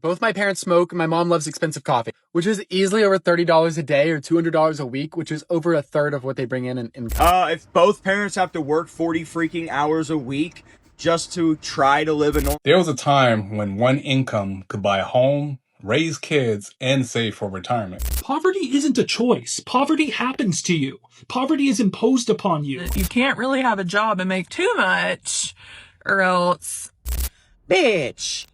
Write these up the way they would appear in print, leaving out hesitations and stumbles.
Both my parents smoke and my mom loves expensive coffee, which is easily over $30 a day or $200 a week, which is over a third of what they bring in income. If both parents have to work 40 freaking hours a week just to try to live a normal... There was a time when one income could buy a home, raise kids, and save for retirement. Poverty isn't a choice. Poverty happens to you. Poverty is imposed upon you. You can't really have a job and make too much, or else... Bitch,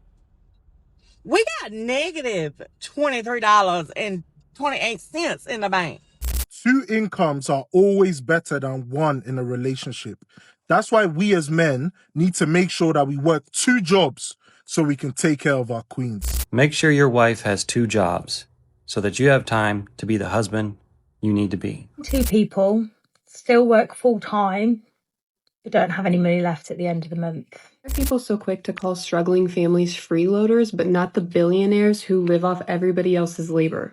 we got negative $23.28 in the bank. 2 incomes are always better than 1 in a relationship. That's why we as men need to make sure that we work 2 jobs so we can take care of our queens. Make sure your wife has 2 jobs so that you have time to be the husband you need to be. 2 people still work full time but don't have any money left at the end of the month. Why are people so quick to call struggling families freeloaders, but not the billionaires who live off everybody else's labor?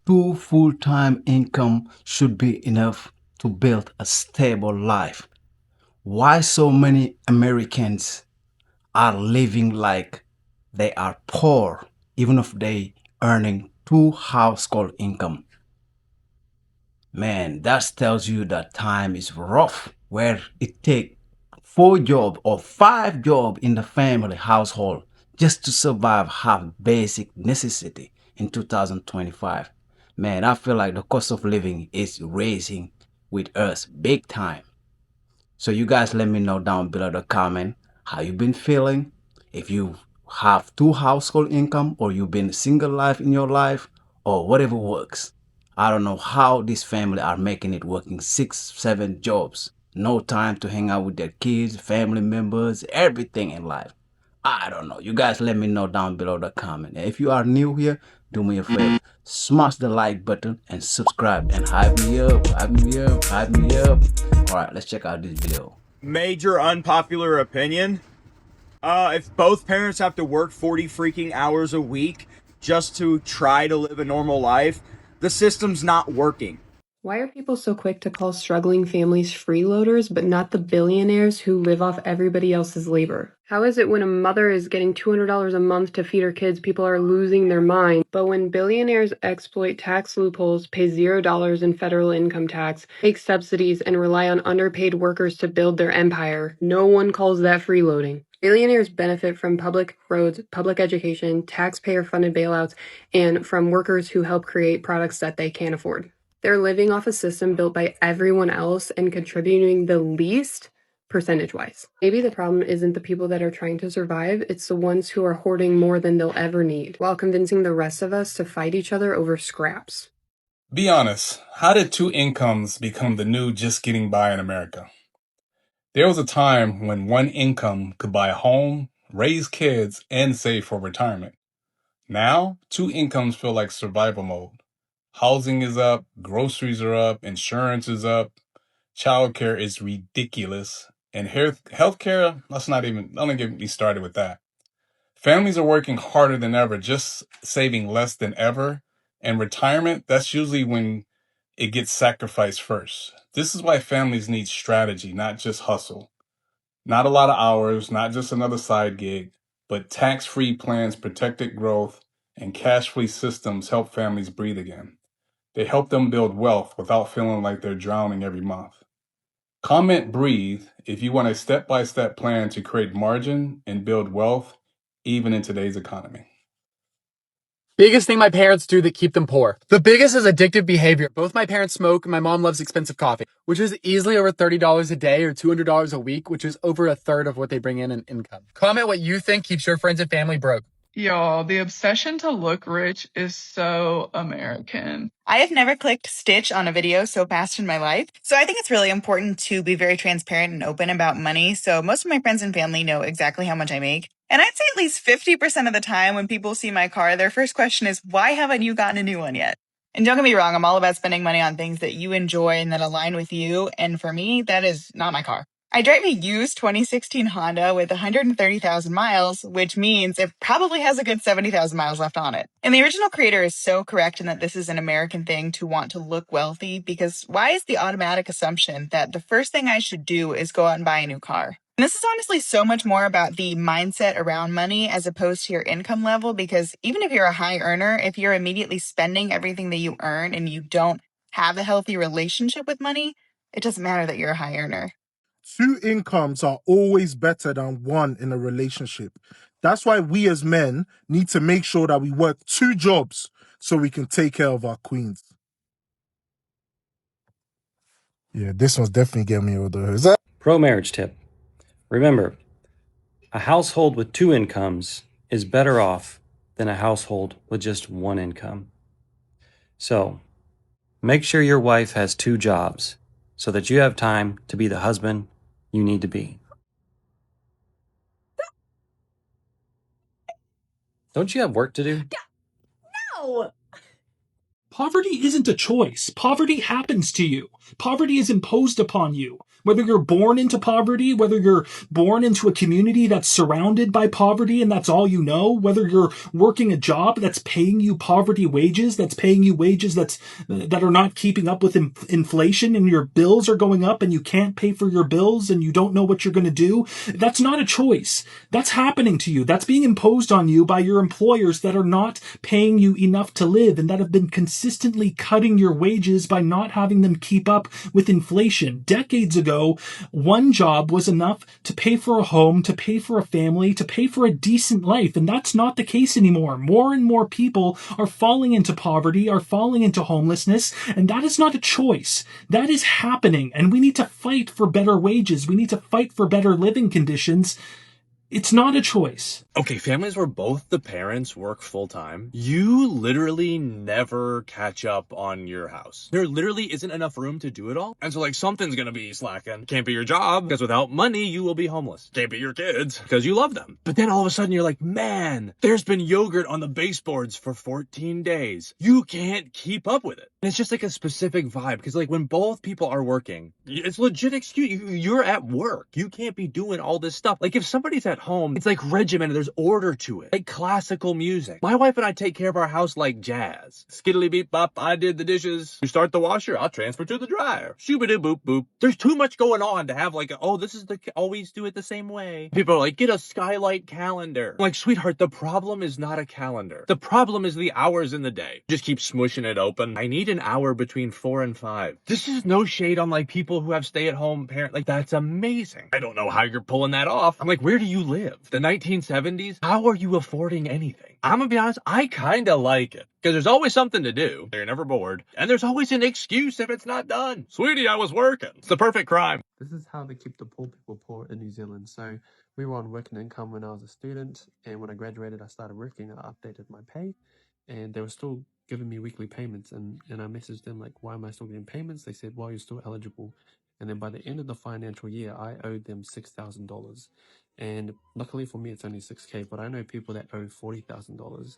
2 full-time income should be enough to build a stable life. Why so many Americans are living like they are poor, even if they earning 2 household income? Man, that tells you that time is rough, where it take 4 jobs or 5 jobs in the family household just to survive, have basic necessity in 2025. Man, I feel like the cost of living is raising with us big time. So you guys let me know down below the comment how you been feeling. If you have 2 household income, or you've been single life in your life, or whatever works. I don't know how this family are making it, working 6, 7 jobs. No time to hang out with their kids, family members, everything in life. I don't know. You guys let me know down below the comment. And if you are new here, do me a favor. Smash the like button and subscribe and hype me up, hype me up, hype me up. Alright, let's check out this video. Major unpopular opinion. If both parents have to work 40 freaking hours a week just to try to live a normal life, the system's not working. Why are people so quick to call struggling families freeloaders, but not the billionaires who live off everybody else's labor? How is it when a mother is getting $200 a month to feed her kids, people are losing their mind? But when billionaires exploit tax loopholes, pay $0 in federal income tax, take subsidies, and rely on underpaid workers to build their empire, no one calls that freeloading. Billionaires benefit from public roads, public education, taxpayer-funded bailouts, and from workers who help create products that they can't afford. They're living off a system built by everyone else and contributing the least percentage-wise. Maybe the problem isn't the people that are trying to survive, it's the ones who are hoarding more than they'll ever need, while convincing the rest of us to fight each other over scraps. Be honest, how did 2 incomes become the new just getting by in America? There was a time when one income could buy a home, raise kids, and save for retirement. Now, 2 incomes feel like survival mode. Housing is up, groceries are up, insurance is up, childcare is ridiculous, and healthcare, don't get me started with that. Families are working harder than ever, just saving less than ever, and retirement, that's usually when it gets sacrificed first. This is why families need strategy, not just hustle. Not a lot of hours, not just another side gig, but tax-free plans, protected growth, and cash-free systems help families breathe again. They help them build wealth without feeling like they're drowning every month. Comment breathe if you want a step-by-step plan to create margin and build wealth, even in today's economy. Biggest thing my parents do that keep them poor. The biggest is addictive behavior. Both my parents smoke and my mom loves expensive coffee, which is easily over $30 a day or $200 a week, which is over a third of what they bring in income. Comment what you think keeps your friends and family broke. Y'all, the obsession to look rich is so American. I have never clicked stitch on a video so fast in my life. So I think it's really important to be very transparent and open about money. So most of my friends and family know exactly how much I make. And I'd say at least 50% of the time when people see my car, their first question is, why haven't you gotten a new one yet? And don't get me wrong, I'm all about spending money on things that you enjoy and that align with you. And for me, that is not my car. I drive a used 2016 Honda with 130,000 miles, which means it probably has a good 70,000 miles left on it. And the original creator is so correct in that this is an American thing to want to look wealthy, because why is the automatic assumption that the first thing I should do is go out and buy a new car? And this is honestly so much more about the mindset around money as opposed to your income level, because even if you're a high earner, if you're immediately spending everything that you earn and you don't have a healthy relationship with money, it doesn't matter that you're a high earner. 2 incomes are always better than 1 in a relationship. That's why we as men need to make sure that we work 2 jobs so we can take care of our queens. Yeah, this one's definitely getting me older. Is that Pro marriage tip. Remember, a household with 2 incomes is better off than a household with just 1 income. So, make sure your wife has 2 jobs so that you have time to be the husband you need to be. Don't you have work to do? No. Poverty isn't a choice. Poverty happens to you. Poverty is imposed upon you. Whether you're born into poverty, whether you're born into a community that's surrounded by poverty and that's all you know, whether you're working a job that's paying you poverty wages, that's paying you wages that are not keeping up with inflation, and your bills are going up and you can't pay for your bills and you don't know what you're going to do, that's not a choice. That's happening to you. That's being imposed on you by your employers that are not paying you enough to live and that have been consistently cutting your wages by not having them keep up with inflation. Decades ago, one job was enough to pay for a home, to pay for a family, to pay for a decent life, and that's not the case anymore. More and more people are falling into poverty, are falling into homelessness, and that is not a choice. That is happening, and we need to fight for better wages. We need to fight for better living conditions. It's not a choice. Okay, families where both the parents work full-time, you literally never catch up on your house. There literally isn't enough room to do it all. And so, like, something's gonna be slacking. Can't be your job, because without money, you will be homeless. Can't be your kids, because you love them. But then all of a sudden, you're like, man, there's been yogurt on the baseboards for 14 days. You can't keep up with it. And it's just like a specific vibe, because, like, when both people are working, it's legit excuse. You're at work. You can't be doing all this stuff. Like, if somebody's at home, it's like regimented. There's order to it, like classical music. My wife and I take care of our house like jazz. Skiddly beep bop, I did the dishes. You start the washer, I'll transfer to the dryer. Shoobity boop boop. There's too much going on to have like, this is always do it the same way. People are like, get a skylight calendar. I'm like, sweetheart, the problem is not a calendar. The problem is the hours in the day. Just keep smushing it open. I need an hour between 4 and 5. This is no shade on like people who have stay-at-home parents. Like, that's amazing. I don't know how you're pulling that off. I'm like, where do you live? The 1970s? How are you affording anything? I'm gonna be honest, I kinda like it. Because there's always something to do. You're never bored. And there's always an excuse if it's not done. Sweetie, I was working. It's the perfect crime. This is how they keep the poor people poor in New Zealand. So we were on working income when I was a student. And when I graduated, I started working. I updated my pay. And they were still giving me weekly payments. And I messaged them like, why am I still getting payments? They said, well, you're still eligible. And then by the end of the financial year, I owed them $6,000. And luckily for me, it's only $6K, but I know people that owe $40,000.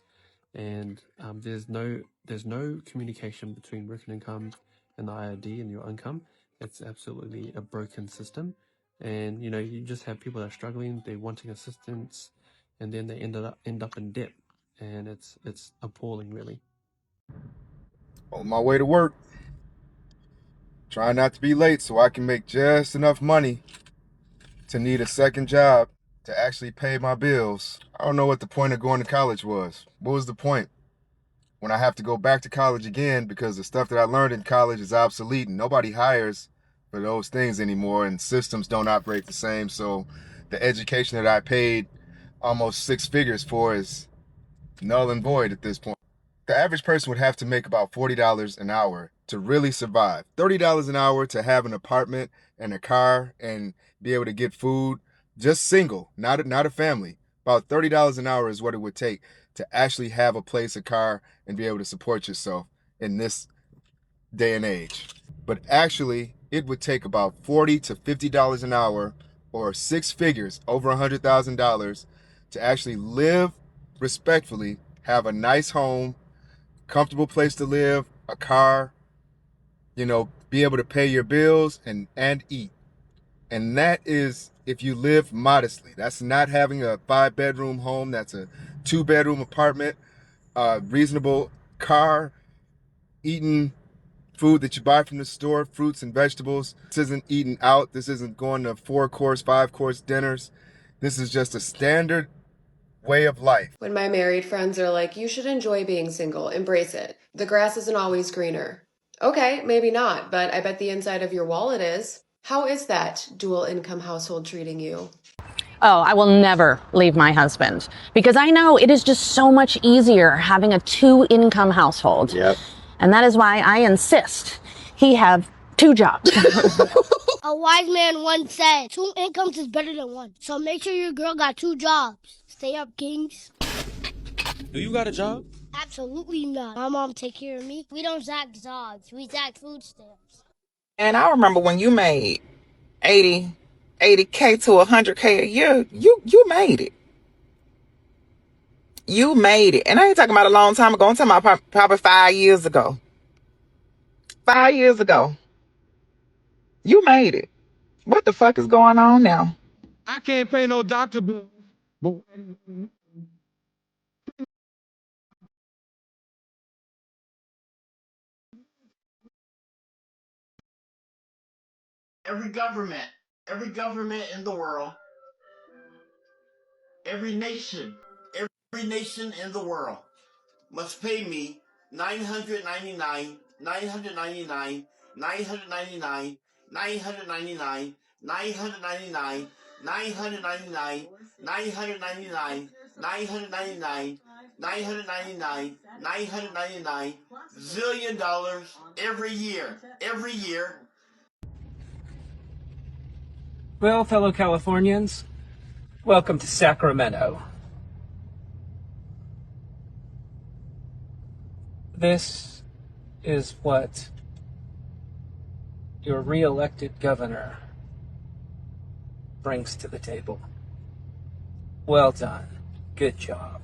And there's no communication between working income and the IRD and your income. It's absolutely a broken system. And you just have people that are struggling, they're wanting assistance, and then they end up in debt. And it's appalling, really. On my way to work, trying not to be late so I can make just enough money to need a second job to actually pay my bills. I don't know what the point of going to college was. What was the point when I have to go back to college again because the stuff that I learned in college is obsolete and nobody hires for those things anymore and systems don't operate the same. So the education that I paid almost 6 figures for is null and void at this point. The average person would have to make about $40 an hour to really survive. $30 an hour to have an apartment and a car and be able to get food, just single, not a family. About $30 an hour is what it would take to actually have a place, a car, and be able to support yourself in this day and age. But actually, it would take about $40 to $50 an hour, or 6 figures, over $100,000, to actually live respectfully, have a nice home, comfortable place to live, a car, be able to pay your bills and eat. And that is if you live modestly. That's not having a 5-bedroom home. That's a 2-bedroom apartment, a reasonable car, eating food that you buy from the store, fruits and vegetables. This isn't eating out. This isn't going to 4-course, 5-course dinners. This is just a standard way of life. When my married friends are like, you should enjoy being single, embrace it. The grass isn't always greener. Okay, maybe not, but I bet the inside of your wallet is. How is that dual income household treating you? Oh, I will never leave my husband because I know it is just so much easier having a 2-income household. Yep. And that is why I insist he have 2 jobs. A wise man once said, 2 incomes is better than 1. So make sure your girl got 2 jobs. Stay up, kings. Do you got a job? Absolutely not. My mom take care of me. We don't zack jobs. We zack food stamps. And I remember when you made 80K to 100K a year, you made it. You made it. And I ain't talking about a long time ago. I'm talking about probably 5 years ago. 5 years ago. You made it. What the fuck is going on now? I can't pay no doctor bill. Every government in the world, every nation in the world must pay me $999, $999, $999, $999, $999, $999, $999, $999, $999, $999, zillion dollars every year. Well, fellow Californians, welcome to Sacramento. This is what your re-elected governor brings to the table. Well done. Good job.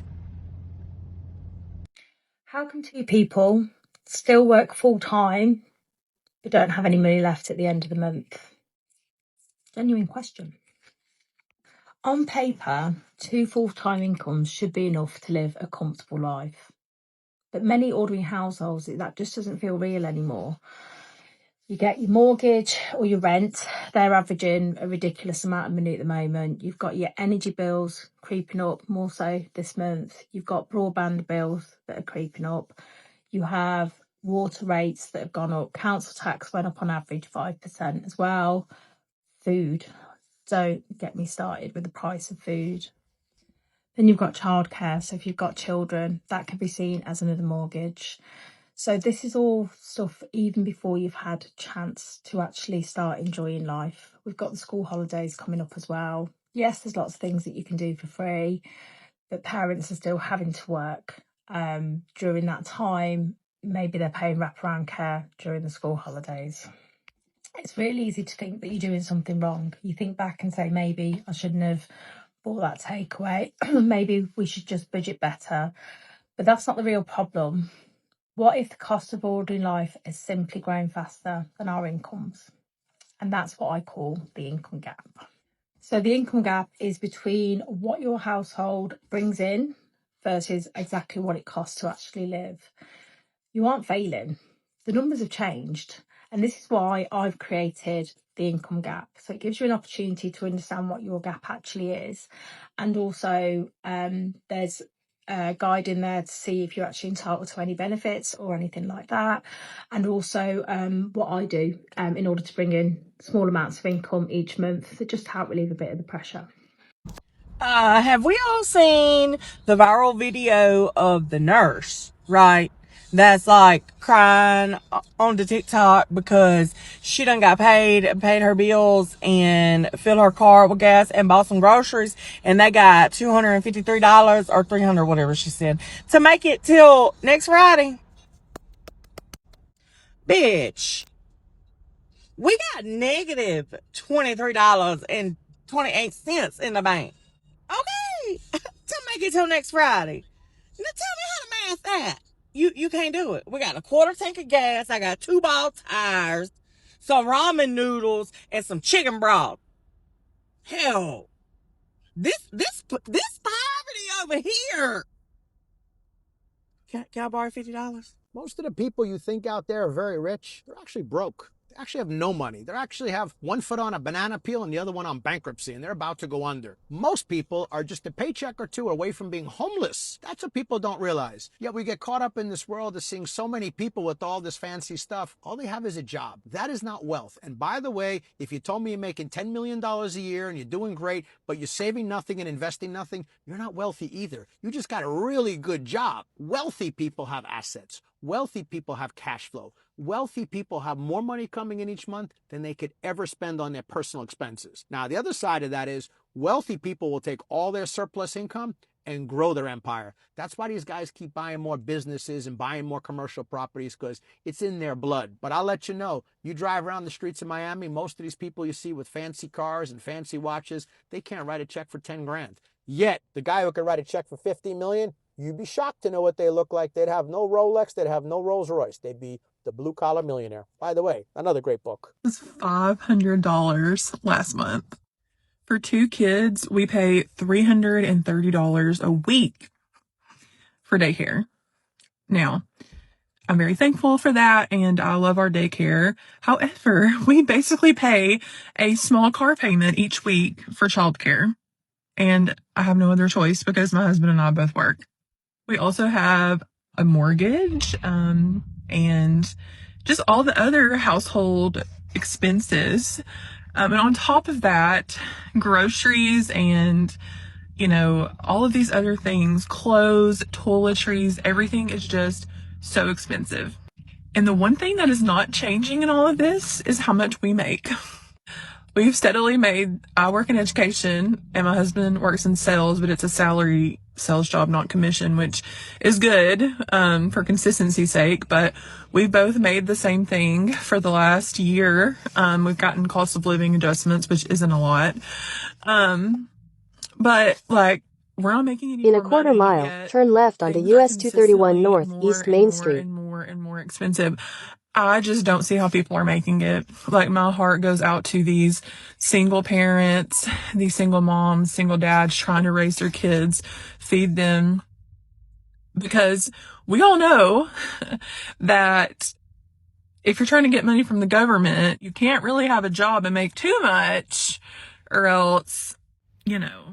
How can 2 people still work full-time but don't have any money left at the end of the month? Genuine question. On paper, 2 full-time incomes should be enough to live a comfortable life. But many ordinary households, that just doesn't feel real anymore. You get your mortgage or your rent, they're averaging a ridiculous amount of money at the moment. You've got your energy bills creeping up more so this month. You've got broadband bills that are creeping up. You have water rates that have gone up. Council tax went up on average 5% as well. Food. Don't get me started with the price of food. Then you've got childcare. So if you've got children, that can be seen as another mortgage. So this is all stuff even before you've had a chance to actually start enjoying life. We've got the school holidays coming up as well. Yes, there's lots of things that you can do for free, but parents are still having to work during that time. Maybe they're paying wraparound care during the school holidays. It's really easy to think that you're doing something wrong. You think back and say, maybe I shouldn't have bought that takeaway. Maybe we should just budget better. But that's not the real problem. What if the cost of ordinary life is simply growing faster than our incomes? And that's what I call the income gap. So the income gap is between what your household brings in versus exactly what it costs to actually live. You aren't failing. The numbers have changed. And this is why I've created the income gap. So it gives you an opportunity to understand what your gap actually is. And also there's a guide in there to see if you're actually entitled to any benefits or anything like that. And also what I do in order to bring in small amounts of income each month to just help relieve a bit of the pressure. Have we all seen the viral video of the nurse, right? That's like crying on the TikTok because she done got paid her bills and filled her car with gas and bought some groceries, and they got $253 or $300, whatever she said, to make it till next Friday. Bitch, we got negative $23.28 in the bank. Okay, to make it till next Friday. Now tell me how to math that. You can't do it. We got a quarter tank of gas. I got 2 ball tires, some ramen noodles, and some chicken broth. Hell, this poverty over here. Can I borrow $50? Most of the people you think out there are very rich, they're actually broke. They actually have no money. They actually have one foot on a banana peel and the other one on bankruptcy, and they're about to go under. Most people are just a paycheck or two away from being homeless. That's what people don't realize. Yet we get caught up in this world of seeing so many people with all this fancy stuff. All they have is a job. That is not wealth. And by the way, if you told me you're making $10 million a year and you're doing great, but you're saving nothing and investing nothing, you're not wealthy either. You just got a really good job. Wealthy people have assets. Wealthy people have cash flow. Wealthy people have more money coming in each month than they could ever spend on their personal expenses. Now, the other side of that is wealthy people will take all their surplus income and grow their empire. That's why these guys keep buying more businesses and buying more commercial properties, because it's in their blood. But I'll let you know, you drive around the streets of Miami, most of these people you see with fancy cars and fancy watches, they can't write a check for 10 grand. Yet, the guy who could write a check for 50 million, you'd be shocked to know what they look like. They'd have no Rolex, they'd have no Rolls Royce. They'd be the blue collar millionaire. By the way, another great book. It was $500 last month. For 2 kids, we pay $330 a week for daycare. Now, I'm very thankful for that, and I love our daycare. However, we basically pay a small car payment each week for childcare, and I have no other choice because my husband and I both work. We also have a mortgage, and just all the other household expenses. And on top of that, groceries and, all of these other things, clothes, toiletries, everything is just so expensive. And the one thing that is not changing in all of this is how much we make. We've steadily I work in education and my husband works in sales, but it's a salary sales job, not commission, which is good for consistency's sake. But we've both made the same thing for the last year. We've gotten cost of living adjustments, which isn't a lot. But we're not making any In more a quarter money, mile, yet turn left onto things are US 231 North consistently East Main Street. and more expensive. I just don't see how people are making it. My heart goes out to these single parents, these single moms, single dads trying to raise their kids, feed them. Because we all know that if you're trying to get money from the government, you can't really have a job and make too much, or else,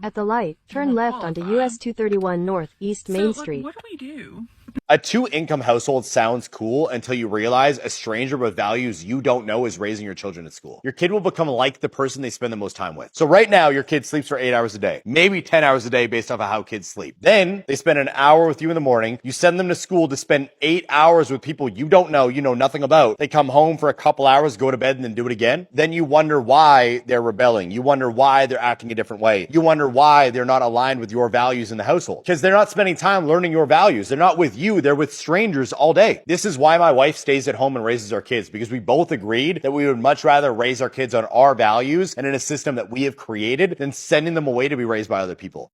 At the light, turn left onto US 231 North East Main Street. What do we do? A 2-income household sounds cool until you realize a stranger with values you don't know is raising your children at school. Your kid will become like the person they spend the most time with. So right now, your kid sleeps for 8 hours a day, maybe 10 hours a day based off of how kids sleep. Then they spend an hour with you in the morning. You send them to school to spend 8 hours with people you don't know, you know nothing about. They come home for a couple hours, go to bed, and then do it again. Then you wonder why they're rebelling. You wonder why they're acting a different way. You wonder why they're not aligned with your values in the household. Because they're not spending time learning your values. They're not with you. They're with strangers all day. This is why my wife stays at home and raises our kids, because we both agreed that we would much rather raise our kids on our values and in a system that we have created than sending them away to be raised by other people.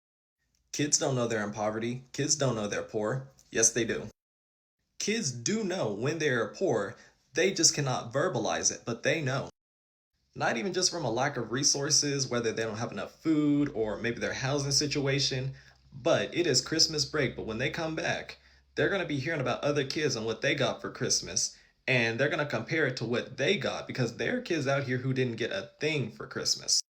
Kids don't know they're in poverty. Kids don't know they're poor. Yes, they do. Kids do know when they are poor. They just cannot verbalize it, but they know. Not even just from a lack of resources, whether they don't have enough food or maybe their housing situation, but it is Christmas break. But when they come back, they're going to be hearing about other kids and what they got for Christmas, and they're going to compare it to what they got because there are kids out here who didn't get a thing for Christmas.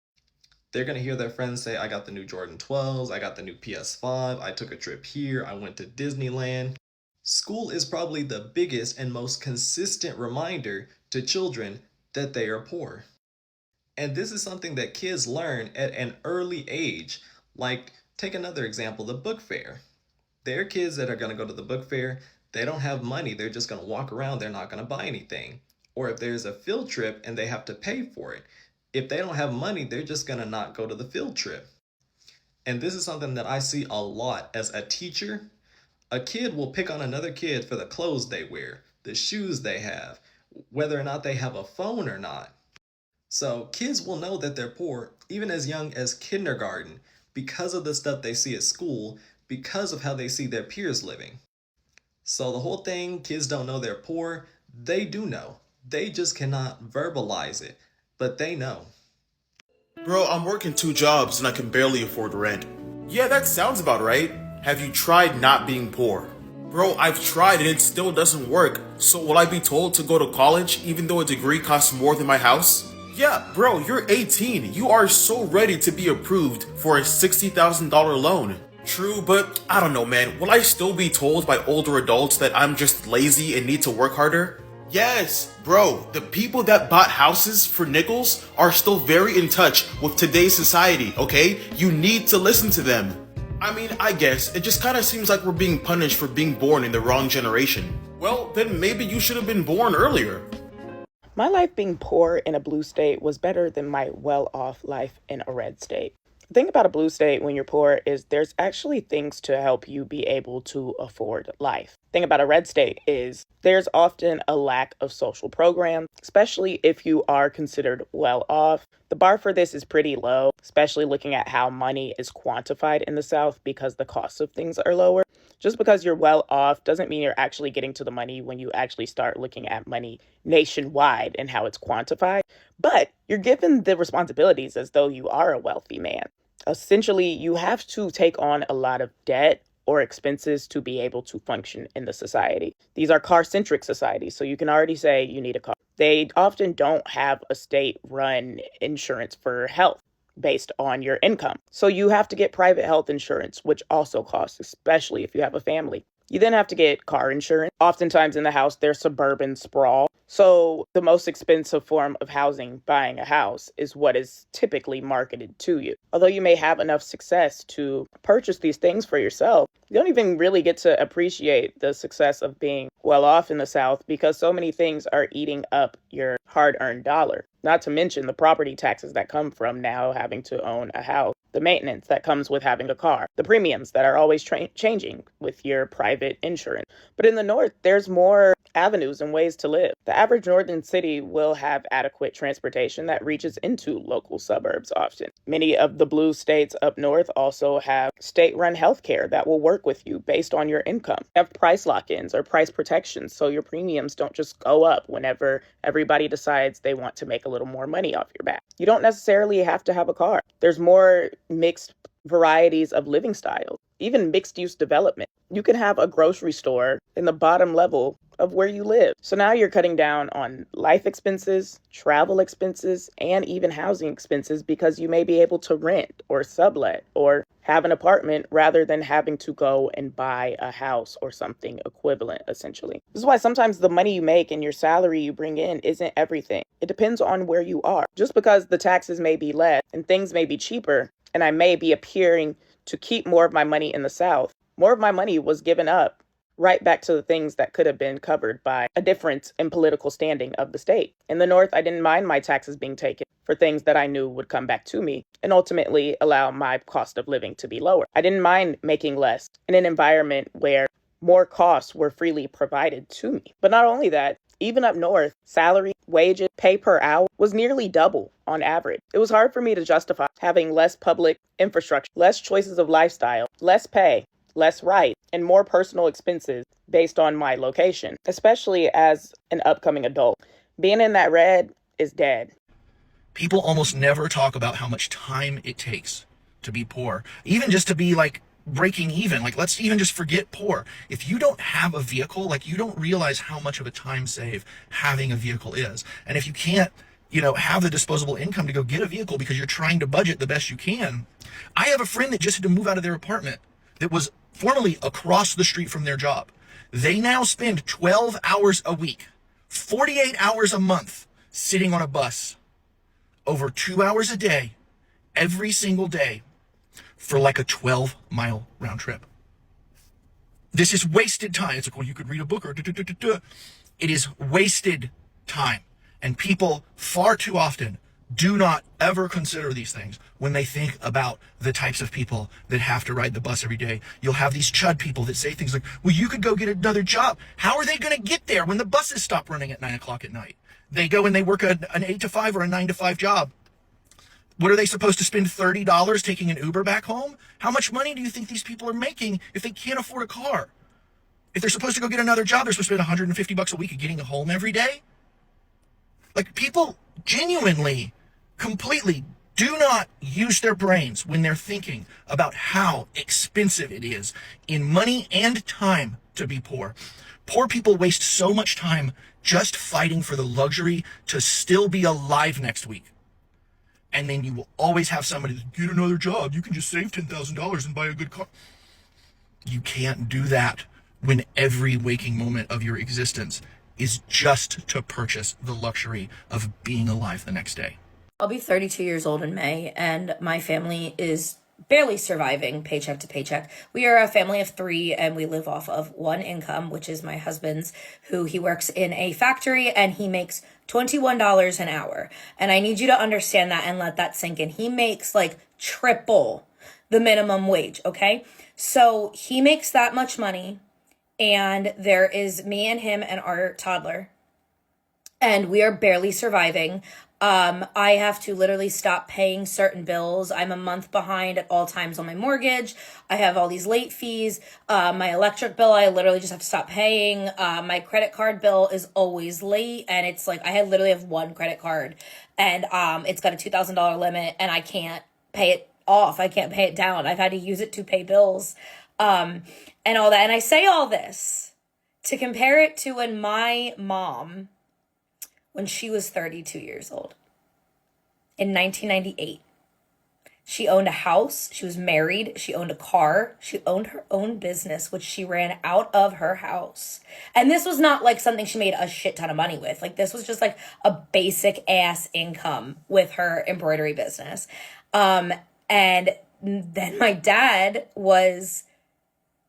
They're going to hear their friends say, I got the new Jordan 12s, I got the new PS5, I took a trip here, I went to Disneyland. School is probably the biggest and most consistent reminder to children that they are poor. And this is something that kids learn at an early age. Like, take another example, the book fair. There are kids that are going to go to the book fair, they don't have money, they're just going to walk around, they're not going to buy anything. Or if there's a field trip and they have to pay for it, if they don't have money, they're just going to not go to the field trip. And this is something that I see a lot as a teacher. A kid will pick on another kid for the clothes they wear, the shoes they have, whether or not they have a phone or not. So kids will know that they're poor even as young as kindergarten because of the stuff they see at school, because of how they see their peers living. So the whole thing, kids don't know they're poor, they do know. They just cannot verbalize it, but they know. Bro, I'm working 2 jobs and I can barely afford rent. Yeah, that sounds about right. Have you tried not being poor? Bro, I've tried and it still doesn't work. So will I be told to go to college even though a degree costs more than my house? Yeah, bro, you're 18. You are so ready to be approved for a $60,000 loan. True, but I don't know, man. Will I still be told by older adults that I'm just lazy and need to work harder? Yes, bro, the people that bought houses for nickels are still very in touch with today's society, okay? You need to listen to them. I mean, I guess, it just kinda seems like we're being punished for being born in the wrong generation. Well, then maybe you should have been born earlier. My life being poor in a blue state was better than my well-off life in a red state. The thing about a blue state when you're poor is there's actually things to help you be able to afford life. The thing about a red state is there's often a lack of social program, especially if you are considered well off. The bar for this is pretty low, especially looking at how money is quantified in the South because the costs of things are lower. Just because you're well off doesn't mean you're actually getting to the money when you actually start looking at money nationwide and how it's quantified. But you're given the responsibilities as though you are a wealthy man. Essentially, you have to take on a lot of debt or expenses to be able to function in the society. These are car-centric societies, so you can already say you need a car. They often don't have a state-run insurance for health based on your income. So you have to get private health insurance, which also costs, especially if you have a family. You then have to get car insurance. Oftentimes in the house, there's suburban sprawl. So the most expensive form of housing, buying a house, is what is typically marketed to you. Although you may have enough success to purchase these things for yourself, you don't even really get to appreciate the success of being well off in the South because so many things are eating up your hard-earned dollar. Not to mention the property taxes that come from now having to own a house, the maintenance that comes with having a car, the premiums that are always changing with your private insurance. But in the North, there's more avenues and ways to live. The average northern city will have adequate transportation that reaches into local suburbs often. Many of the blue states up north also have state-run healthcare that will work with you based on your income. They have price lock-ins or price protections so your premiums don't just go up whenever everybody decides they want to make a little more money off your back. You don't necessarily have to have a car. There's more mixed varieties of living styles, even mixed-use development. You can have a grocery store in the bottom level of where you live. So now you're cutting down on life expenses, travel expenses, and even housing expenses because you may be able to rent or sublet or have an apartment rather than having to go and buy a house or something equivalent, essentially. This is why sometimes the money you make and your salary you bring in isn't everything. It depends on where you are. Just because the taxes may be less and things may be cheaper, and I may be appearing to keep more of my money in the South, more of my money was given up right back to the things that could have been covered by a difference in political standing of the state. In the North, I didn't mind my taxes being taken for things that I knew would come back to me and ultimately allow my cost of living to be lower. I didn't mind making less in an environment where more costs were freely provided to me. But not only that, even up north, salary, wages, pay per hour was nearly double on average. It was hard for me to justify having less public infrastructure, less choices of lifestyle, less pay, less right, and more personal expenses based on my location, especially as an upcoming adult. Being in that red is dead. People almost never talk about how much time it takes to be poor, even just to be like breaking even. Like, let's even just forget poor. If you don't have a vehicle, like, you don't realize how much of a time save having a vehicle is. And if you can't, have the disposable income to go get a vehicle because you're trying to budget the best you can. I have a friend that just had to move out of their apartment that was formerly across the street from their job. They now spend 12 hours a week, 48 hours a month sitting on a bus, over 2 hours a day, every single day, for like a 12-mile round trip. This is wasted time. It's like, well, you could read a book or It is wasted time. And people far too often do not ever consider these things when they think about the types of people that have to ride the bus every day. You'll have these chud people that say things like, well, you could go get another job. How are they going to get there when the buses stop running at 9 o'clock at night? They go and they work an 8 to 5 or a 9 to 5 job. What are they supposed to spend $30 taking an Uber back home? How much money do you think these people are making if they can't afford a car? If they're supposed to go get another job, they're supposed to spend $150 a week getting home every day? Like, people genuinely, completely do not use their brains when they're thinking about how expensive it is in money and time to be poor. Poor people waste so much time just fighting for the luxury to still be alive next week. And then you will always have somebody that, get another job. You can just save $10,000 and buy a good car. You can't do that when every waking moment of your existence is just to purchase the luxury of being alive the next day. I'll be 32 years old in May, and my family is barely surviving paycheck to paycheck. We are a family of 3, and we live off of one income, which is my husband's, who he works in a factory, and he makes $21 an hour. And I need you to understand that and let that sink in. He makes like triple the minimum wage, okay? So he makes that much money, and there is me and him and our toddler, and we are barely surviving. I have to literally stop paying certain bills. I'm a month behind at all times on my mortgage. I have all these late fees. My electric bill, I literally just have to stop paying. My credit card bill is always late. And it's like, I literally have one credit card, and it's got a $2,000 limit, and I can't pay it off. I can't pay it down. I've had to use it to pay bills, and all that. And I say all this to compare it to when my mom, when she was 32 years old in 1998. She owned a house, she was married, she owned a car, she owned her own business, which she ran out of her house. And this was not like something she made a shit ton of money with. Like, this was just like a basic ass income with her embroidery business. And then my dad was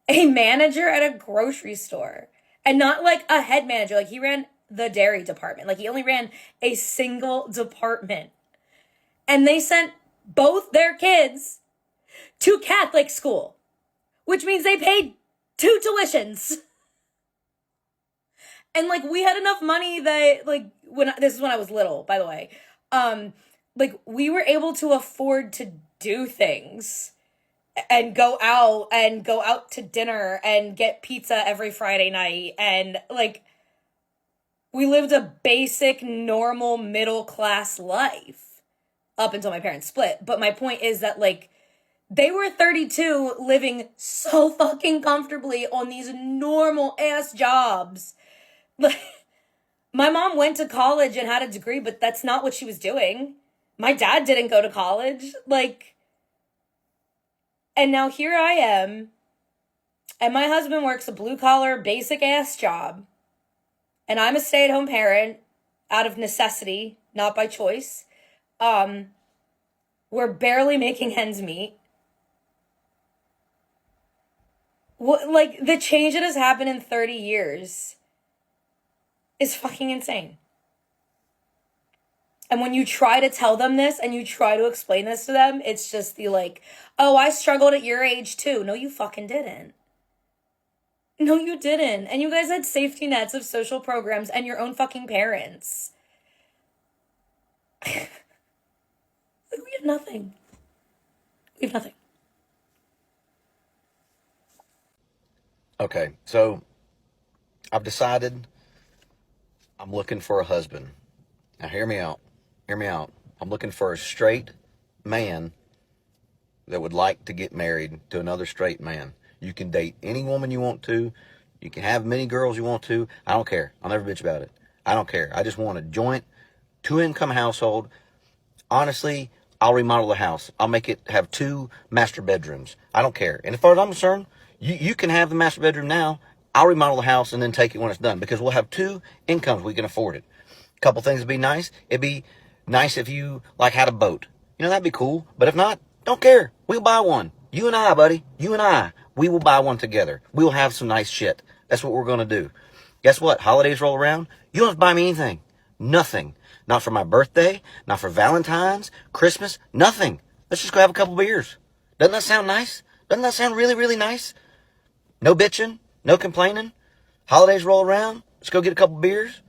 a manager at a grocery store, and not like a head manager. Like, he ran the dairy department. Like, he only ran a single department. And they sent both their kids to Catholic school, which means they paid 2 tuitions. And like, we had enough money that, like, this is when I was little, by the way. Like, we were able to afford to do things and go out to dinner and get pizza every Friday night. And like, we lived a basic, normal, middle-class life up until my parents split. But my point is that, like, they were 32 living so fucking comfortably on these normal-ass jobs. Like, my mom went to college and had a degree, but that's not what she was doing. My dad didn't go to college. Like, and now here I am, and my husband works a blue-collar, basic-ass job. And I'm a stay-at-home parent out of necessity, not by choice. We're barely making ends meet. Like, the change that has happened in 30 years is fucking insane. And when you try to tell them this and you try to explain this to them, it's just the like, oh, I struggled at your age too. No, you fucking didn't. No, you didn't. And you guys had safety nets of social programs and your own fucking parents. Like, we have nothing. We have nothing. Okay, so I've decided I'm looking for a husband. Now hear me out. Hear me out. I'm looking for a straight man that would like to get married to another straight man. You can date any woman you want to. You can have many girls you want to. I don't care. I'll never bitch about it. I don't care. I just want a joint 2-income household. Honestly, I'll remodel the house. I'll make it have 2 master bedrooms. I don't care. And as far as I'm concerned, you can have the master bedroom now. I'll remodel the house and then take it when it's done, because we'll have 2 incomes. We can afford it. A couple things would be nice. It'd be nice if you like had a boat. You know, that'd be cool. But if not, don't care. We'll buy one. You and I, buddy. You and I. We will buy one together. We'll have some nice shit. That's what we're going to do. Guess what? Holidays roll around. You don't have to buy me anything. Nothing. Not for my birthday. Not for Valentine's, Christmas. Nothing. Let's just go have a couple beers. Doesn't that sound nice? Doesn't that sound really, really nice? No bitching. No complaining. Holidays roll around. Let's go get a couple beers.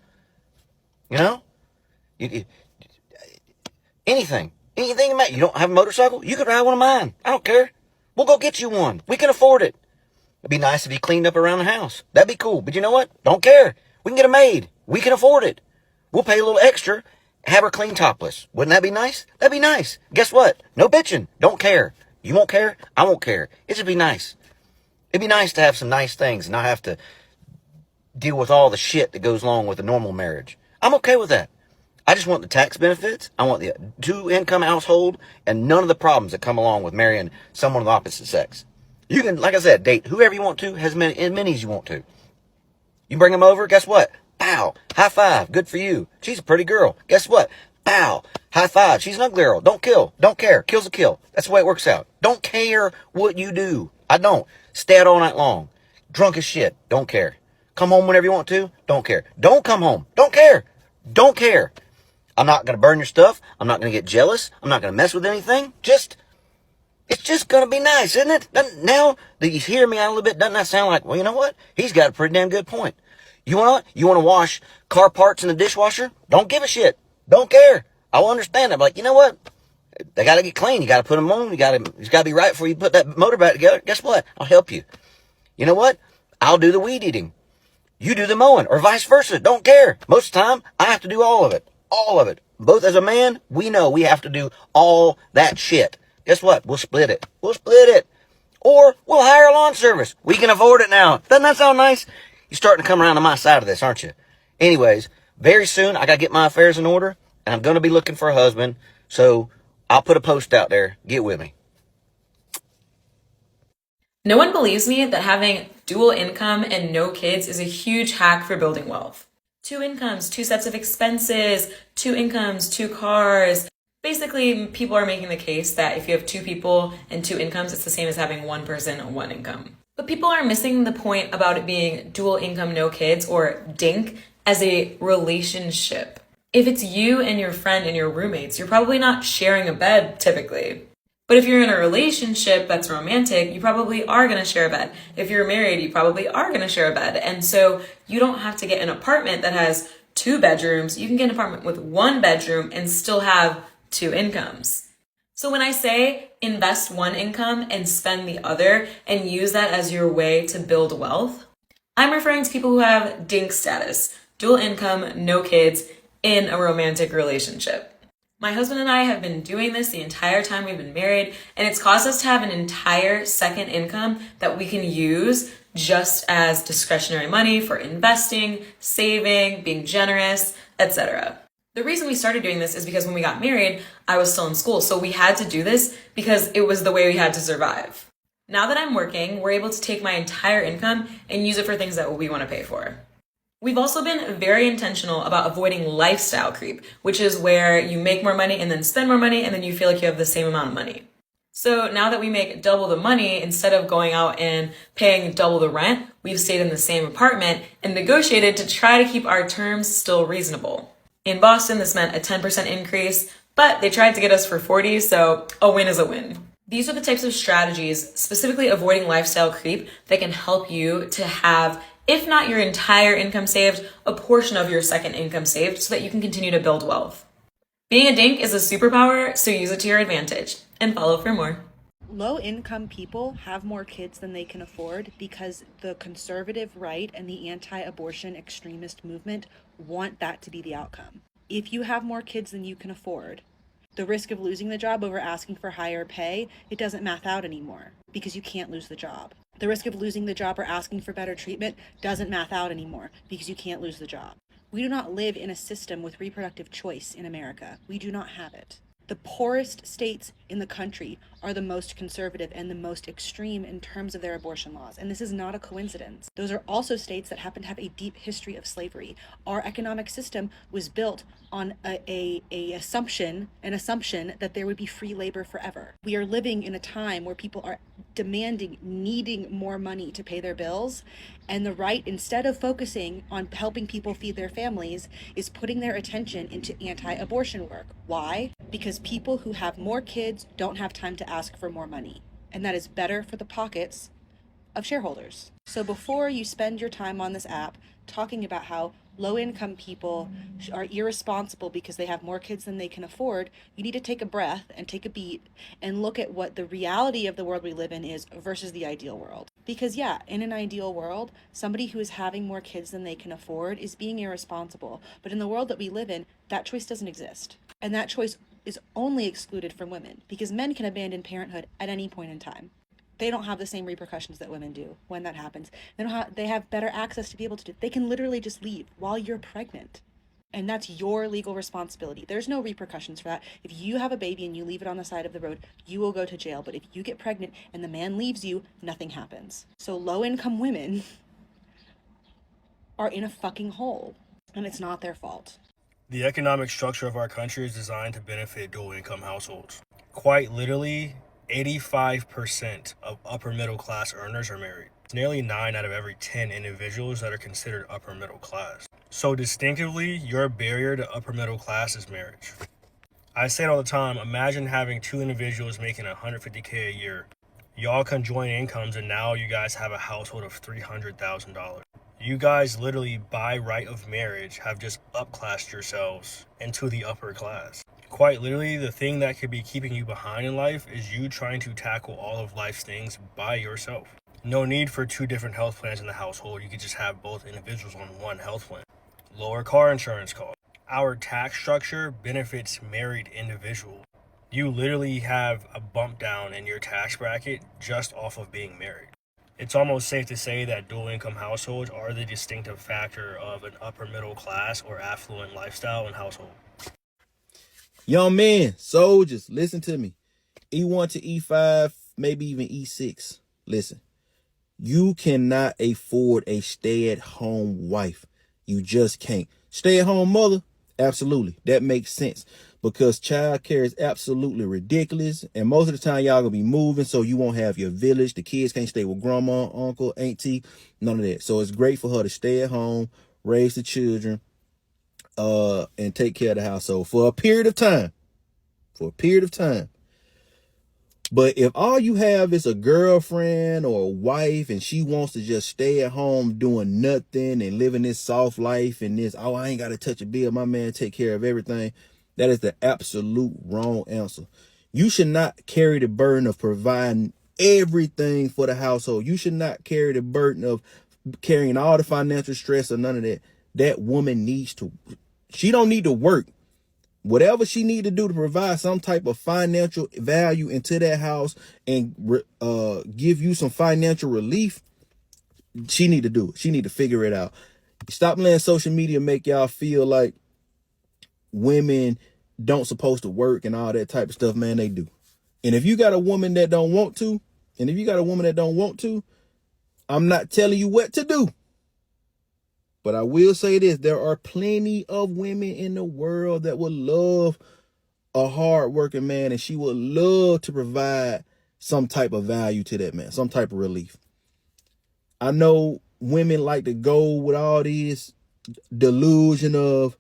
You know? Anything. Anything about you don't have a motorcycle? You could ride one of mine. I don't care. We'll go get you one. We can afford it. It'd be nice if you cleaned up around the house. That'd be cool. But you know what? Don't care. We can get it made. We can afford it. We'll pay a little extra Have her clean topless. Wouldn't that be nice? That'd be nice. Guess what? No bitching. Don't care. You won't care. I won't care. It'd be nice. It'd be nice to have some nice things and not have to deal with all the shit that goes along with a normal marriage. I'm okay with that. I just want the tax benefits. I want the 2-income household and none of the problems that come along with marrying someone of the opposite sex. You can, like I said, date whoever you want to, as many as you want to. You bring them over, guess what? Pow, high five, good for you. She's a pretty girl. Guess what? Pow, high five. She's an ugly girl. Don't kill. Don't care. Kill's a kill. That's the way it works out. Don't care what you do. I don't. Stay out all night long. Drunk as shit. Don't care. Come home whenever you want to. Don't care. Don't come home. Don't care. Don't care. I'm not going to burn your stuff. I'm not going to get jealous. I'm not going to mess with anything. It's just going to be nice, isn't it? Now that you hear me out a little bit, doesn't that sound like, well, you know what? He's got a pretty damn good point. You want to wash car parts in the dishwasher? Don't give a shit. Don't care. I will understand that. But like, you know what? They got to get clean. You got to put them on. It's got to be right before you put that motor back together. Guess what? I'll help you. You know what? I'll do the weed eating. You do the mowing, or vice versa. Don't care. Most of the time, I have to do all of it. All of it. Both as a man, we know we have to do all that shit. Guess what? We'll split it. We'll split it. Or we'll hire a lawn service. We can afford it now. Doesn't that sound nice? You're starting to come around to my side of this, aren't you? Anyways, very soon I got to get my affairs in order, and I'm going to be looking for a husband. So I'll put a post out there. Get with me. No one believes me that having dual income and no kids is a huge hack for building wealth. 2 incomes, 2 sets of expenses, 2 incomes, 2 cars. Basically, people are making the case that if you have 2 people and 2 incomes, it's the same as having 1 person and 1 income. But people are missing the point about it being dual income, no kids, or DINK, as a relationship. If it's you and your friend and your roommates, you're probably not sharing a bed typically. But if you're in a relationship that's romantic, you probably are going to share a bed. If you're married, you probably are going to share a bed. And so you don't have to get an apartment that has 2 bedrooms. You can get an apartment with 1 bedroom and still have 2 incomes. So when I say invest 1 income and spend the other and use that as your way to build wealth, I'm referring to people who have DINK status, dual income, no kids, in a romantic relationship. My husband and I have been doing this the entire time we've been married, and it's caused us to have an entire second income that we can use just as discretionary money for investing, saving, being generous, etc. The reason we started doing this is because when we got married, I was still in school, so we had to do this because it was the way we had to survive. Now that I'm working, we're able to take my entire income and use it for things that we want to pay for. We've also been very intentional about avoiding lifestyle creep, which is where you make more money and then spend more money and then you feel like you have the same amount of money. So now that we make double the money, instead of going out and paying double the rent, we've stayed in the same apartment and negotiated to try to keep our terms still reasonable. In Boston, this meant a 10% increase, but they tried to get us for 40, so a win is a win. These are the types of strategies, specifically avoiding lifestyle creep, that can help you to have, if not your entire income saved, a portion of your second income saved so that you can continue to build wealth. Being a DINK is a superpower, so use it to your advantage. And follow for more. Low-income people have more kids than they can afford because the conservative right and the anti-abortion extremist movement want that to be the outcome. If you have more kids than you can afford, the risk of losing the job over asking for higher pay, it doesn't math out anymore because you can't lose the job. The risk of losing the job or asking for better treatment doesn't math out anymore because you can't lose the job. We do not live in a system with reproductive choice in America. We do not have it. The poorest states in the country are the most conservative and the most extreme in terms of their abortion laws. And this is not a coincidence. Those are also states that happen to have a deep history of slavery. Our economic system was built on an assumption that there would be free labor forever. We are living in a time where people are needing more money to pay their bills. And the right, instead of focusing on helping people feed their families, is putting their attention into anti-abortion work. Why? Because people who have more kids don't have time to ask for more money. And that is better for the pockets of shareholders. So before you spend your time on this app talking about how low-income people are irresponsible because they have more kids than they can afford, you need to take a breath and take a beat and look at what the reality of the world we live in is versus the ideal world. Because, yeah, in an ideal world, somebody who is having more kids than they can afford is being irresponsible. But in the world that we live in, that choice doesn't exist. And that choice is only excluded from women because men can abandon parenthood at any point in time. They don't have the same repercussions that women do when that happens. They have better access to be able to do. They can literally just leave while you're pregnant. And that's your legal responsibility. There's no repercussions for that. If you have a baby and you leave it on the side of the road, you will go to jail. But if you get pregnant and the man leaves you, nothing happens. So low-income women are in a fucking hole, and it's not their fault. The economic structure of our country is designed to benefit dual-income households. Quite literally, 85% of upper middle class earners are married. It's nearly 9 out of every 10 individuals that are considered upper middle class. So distinctively, your barrier to upper middle class is marriage. I say it all the time, imagine having 2 individuals making $150K a year. Y'all conjoin incomes and now you guys have a household of $300,000. You guys literally, by right of marriage, have just upclassed yourselves into the upper class. Quite literally, the thing that could be keeping you behind in life is you trying to tackle all of life's things by yourself. No need for 2 different health plans in the household. You could just have both individuals on one health plan. Lower car insurance costs. Our tax structure benefits married individuals. You literally have a bump down in your tax bracket just off of being married. It's almost safe to say that dual income households are the distinctive factor of an upper middle class or affluent lifestyle and household. Young men, soldiers, listen to me. E1 to E5, maybe even E6. Listen, you cannot afford a stay-at-home wife. You just can't. Stay-at-home mother? Absolutely. That makes sense because childcare is absolutely ridiculous. And most of the time, y'all gonna be moving, so you won't have your village. The kids can't stay with grandma, uncle, auntie, none of that. So it's great for her to stay at home, raise the children, and take care of the household for a period of time. But if all you have is a girlfriend or a wife and she wants to just stay at home doing nothing and living this soft life and this, oh, I ain't got to touch a bill, my man take care of everything, that is the absolute wrong answer. You should not carry the burden of providing everything for the household. You should not carry the burden of carrying all the financial stress or none of that. That woman she don't need to work. Whatever she need to do to provide some type of financial value into that house and give you some financial relief, she need to do it. She need to figure it out. Stop letting social media make y'all feel like women don't supposed to work and all that type of stuff, man. They do. And if you got a woman that don't want to, I'm not telling you what to do. But I will say this, there are plenty of women in the world that would love a hard-working man, and she would love to provide some type of value to that man, some type of relief. I know women like to go with all this delusion of,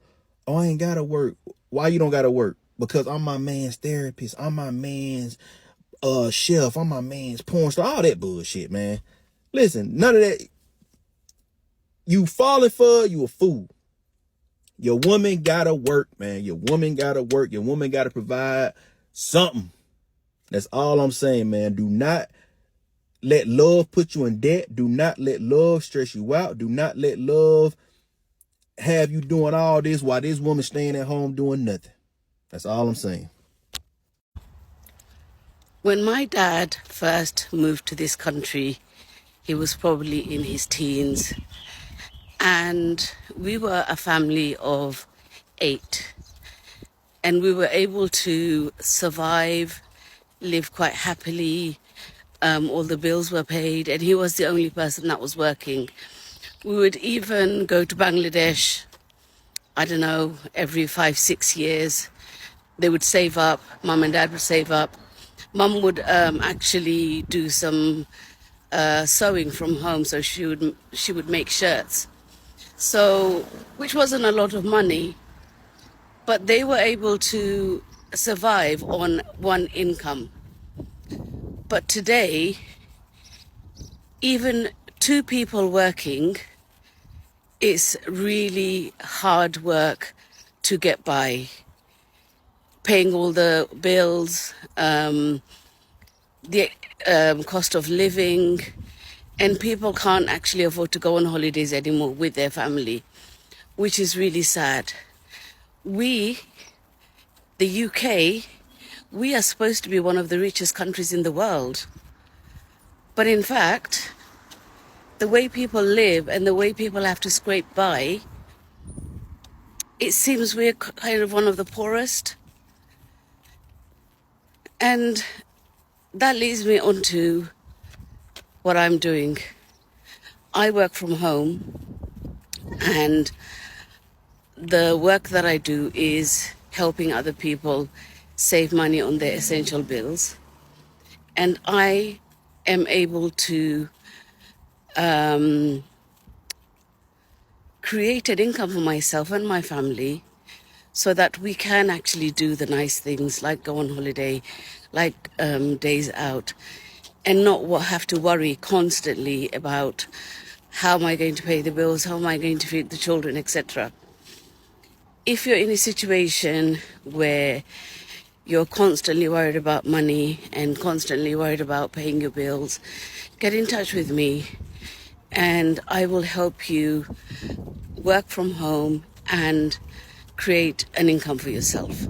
oh, I ain't got to work. Why you don't got to work? Because I'm my man's therapist. I'm my man's chef. I'm my man's porn star. All that bullshit, man. Listen, none of that. You falling for, you a fool. Your woman gotta work, man. Your woman gotta work. Your woman gotta provide something. That's all I'm saying, man. Do not let love put you in debt. Do not let love stress you out. Do not let love have you doing all this while this woman staying at home doing nothing. That's all I'm saying. When my dad first moved to this country, he was probably in his teens. And we were a family of 8. And we were able to survive, live quite happily. All the bills were paid, and he was the only person that was working. We would even go to Bangladesh, I don't know, every 5-6 years. They would save up, mum and dad would save up. Mum would actually do some sewing from home, so she would make shirts. So, which wasn't a lot of money, but they were able to survive on one income. But today, even 2 people working is really hard work to get by. Paying all the bills, the cost of living, And people can't actually afford to go on holidays anymore with their family, which is really sad. We, the UK, we are supposed to be one of the richest countries in the world. But in fact, the way people live and the way people have to scrape by, it seems we're kind of one of the poorest. And that leads me on to what I'm doing. I work from home, and the work that I do is helping other people save money on their essential bills. And I am able to create an income for myself and my family so that we can actually do the nice things like go on holiday, like days out, and not have to worry constantly about how am I going to pay the bills, how am I going to feed the children, etc. If you're in a situation where you're constantly worried about money and constantly worried about paying your bills, get in touch with me and I will help you work from home and create an income for yourself.